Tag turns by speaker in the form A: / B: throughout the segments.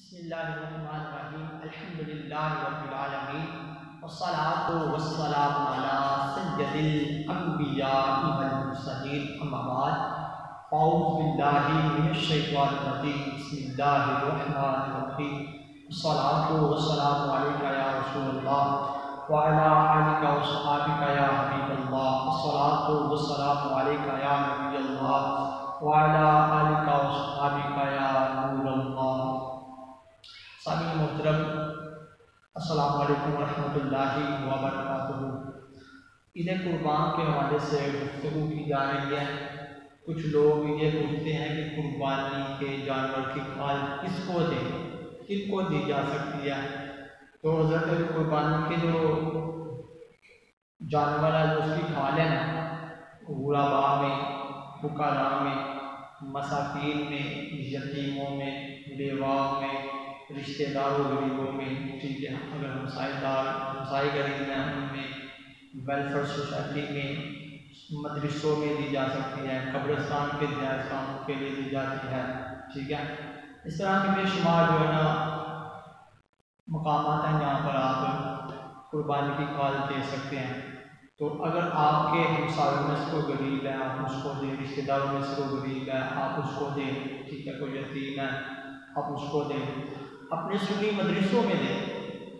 A: بسم اللہ الرحمن الرحیم الحمدللہ رب العالمین والصلاة والسلام علی سید الانبیاء والمرسلین اما بعد اعوذ باللہ من الشیطان الرجیم بسم اللہ الرحمن الرحیم والصلاة والسلام علیک یا رسول اللہ وعلی آلک واصحابک یا حبیب اللہ والصلاة والسلام علیک یا نبی اللہ وعلی آلک واصحابک یا نور اللہ۔ سامعین محترم، السلام علیکم ورحمۃ اللہ وبرکاتہ۔ عید قربان کے حوالے سے گفتگو کی جا رہی ہے۔ کچھ لوگ یہ پوچھتے ہیں کہ قربانی کے جانور کی کھال کس کو دیں، کن کو دی جا سکتی ہے؟ تو حضرت قربانی کے جو جانور ہے جو اس کی کھال ہے نا، غرباء میں، فقراء میں، مساکین میں، یتیموں میں، بیواؤں میں، رشتہ داروں غریبوں میں، ٹھیک ہے، اگر ہمسائے غریب ہیں ان میں، ویلفیئر سوسائٹی میں، مدرسوں میں دی جا سکتی ہے، قبرستان کے جائز کاموں کے لیے دی جاتی ہے، ٹھیک ہے۔ اس طرح کے بے شمار جو ہے نا مقامات ہیں جہاں پر آپ قربانی کی کھال دے سکتے ہیں۔ تو اگر آپ کے ہمسایوں میں سے کوئی غریب ہے آپ اس کو دیں، رشتہ داروں میں سے کوئی غریب ہے آپ اس کو دیں، ٹھیک ہے، کوئی یتیم ہے آپ اس کو دیں، اپنے سنی مدرسوں میں دیں۔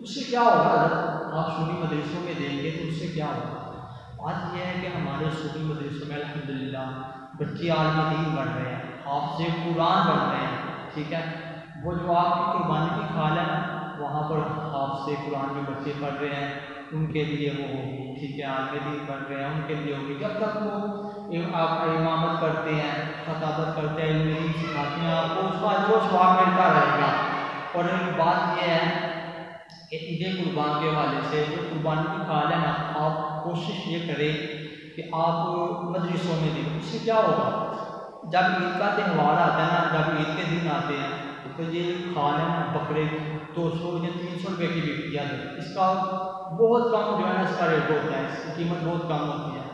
A: اس سے کیا ہوگا؟ اگر آپ سنی مدرسوں میں دیں گے تو اس سے کیا ہوگا؟ بات یہ ہے کہ ہمارے سنی مدرسوں میں الحمدللہ بچے عالم دین بن رہے ہیں، حافظ قرآن بن رہے ہیں، ٹھیک ہے۔ وہ جو آپ کی قربانی کی کھال ہے وہاں پر حافظ قرآن جو بچے پڑھ رہے ہیں ان کے لیے وہ ہوگی، ٹھیک ہے، عالم دین بن رہے ہیں ان کے لیے ہوگی۔ جب تک وہ آپ امامت کرتے ہیں، خطابت کرتے ہیں، علم دین سکھاتے ہیں، آپ کو اس کا جو ثواب ملتا رہے گا۔ اور بات یہ ہے کہ عید قربان کے حوالے سے جو قربانی کی کھال ہے نا، آپ کوشش یہ کریں کہ آپ مدرسوں میں دیں۔ اس سے کیا ہوگا؟ جب عید کا تہوار آتا ہے نا، جب عید کے دن آتے ہیں تو یہ کھال ہے نا بکرے 200 یا 300 روپے کی بکتی ہے، اس کا بہت کم جو ہے نا اس کا ریٹ ہوتا ہے، اس کی قیمت بہت کم ہوتی ہے۔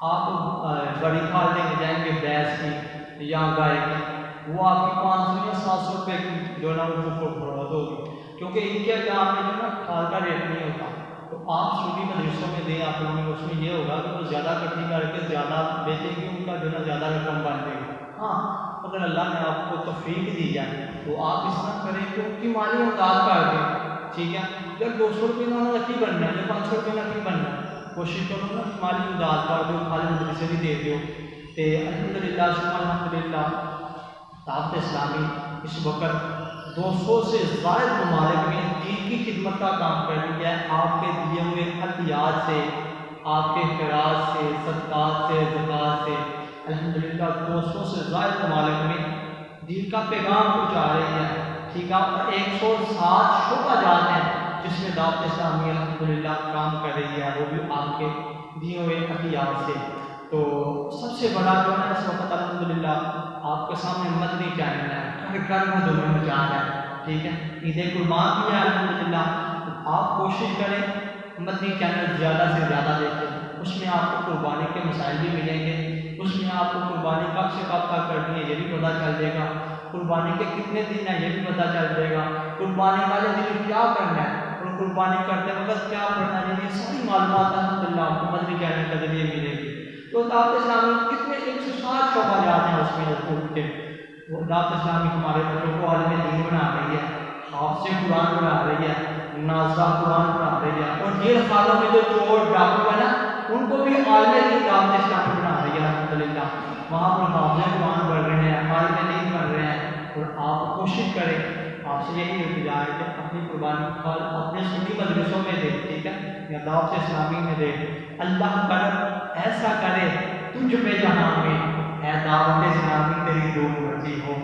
A: آپ بڑی کھال لے کے جائیں گے بھینس کی یا گائے کی، وہ آپ کی 500 یا 700 روپے کی جو ہے نا وہ فروخت ہوگی، کیونکہ ان کے کام میں جو ہے نا کھال کا ریٹ نہیں ہوتا۔ تو آپ سنی مدرسوں میں دیں، آپ لوگوں میں اس میں یہ ہوگا کہ وہ زیادہ اکٹھی کر کے زیادہ بیچیں گے، ان کا جو ہے نا زیادہ رقم بن جائے گی۔ ہاں، اگر اللہ نے آپ کو توفیق دی جائے تو آپ اس طرح کریں کہ ان کی مالی امداد کر دیں، ٹھیک ہے۔ جب 200 روپے نہ نقی بننا ہے یا 500 روپے نقی بننا ہے، کوشش کرو نا مالی امداد کر دو، خالی مدرسے بھی دے دو۔ تو الحمدللہ شکر الحمدللہ دعوت اسلامی اس وقت 200 سے زائد ممالک میں دین کی خدمت کا کام کر رہی ہے۔ آپ کے دیے ہوئے عطیات سے، آپ کے خیرات سے، صدقات سے، زکوٰۃ سے الحمدللہ 200 سے زائد ممالک میں دین کا پیغام پہنچا رہی ہے، ٹھیک ہے۔ اور 107 شعبہ جات ہیں جس میں دعوت اسلامی الحمدللہ کام کر رہی ہے، وہ بھی آپ کے دیے ہوئے عطیات سے۔ تو سب سے بڑا جو ہے اس وقت الحمدللہ آپ کے سامنے مدنی چینل ہے، گھر میں دونوں میں جان ہے، ٹھیک ہے۔ عید قربان بھی ہے الحمدللہ، آپ کوشش کریں مدنی چینل زیادہ سے زیادہ دیکھیں، اس میں آپ کو قربانی کے مسائل بھی ملیں گے، اس میں آپ کو قربانی کب سے کب تک کرنی ہے یہ بھی پتہ چل جائے گا، قربانی کے کتنے دن ہیں یہ بھی پتہ چل جائے گا، قربانی والے دن کیا کرنا ہے اور قربانی کرتے وقت کیا پڑھنا ہے، یہ ساری معلومات الحمدللہ آپ کو مدنی چینل کے ذریعے ملے گی۔ تو دعوت اسلامی کتنے 107 شعبہ جات ہیں اس میں کے، وہ دعوت اسلامی ہمارے بچوں کو عالم دین بنا رہی ہے، حافظ قرآن بنا رہی ہے، نازہ قرآن بنا رہی ہے، اور جیل خانوں میں جو چور ڈاکو ہے نا ان کو بھی عالم دین دعوت اسلامی بنا رہی ہے الحمدللہ۔ وہاں پر حافظ قرآن بڑھ رہے ہیں، عالم دین بن رہے ہیں، اور آپ کوشش کریں، آپ سے یہی التجا ہے کہ اپنی قربانی کھال اپنے سنی مدرسوں میں دیں، ٹھیک ہے، یا دعوت اسلامی میں دیں۔ اللہ کرم ایسا کرے تجھ پہ جہاں میں، اے دعوت اسلامی تیری دو مرضی ہو۔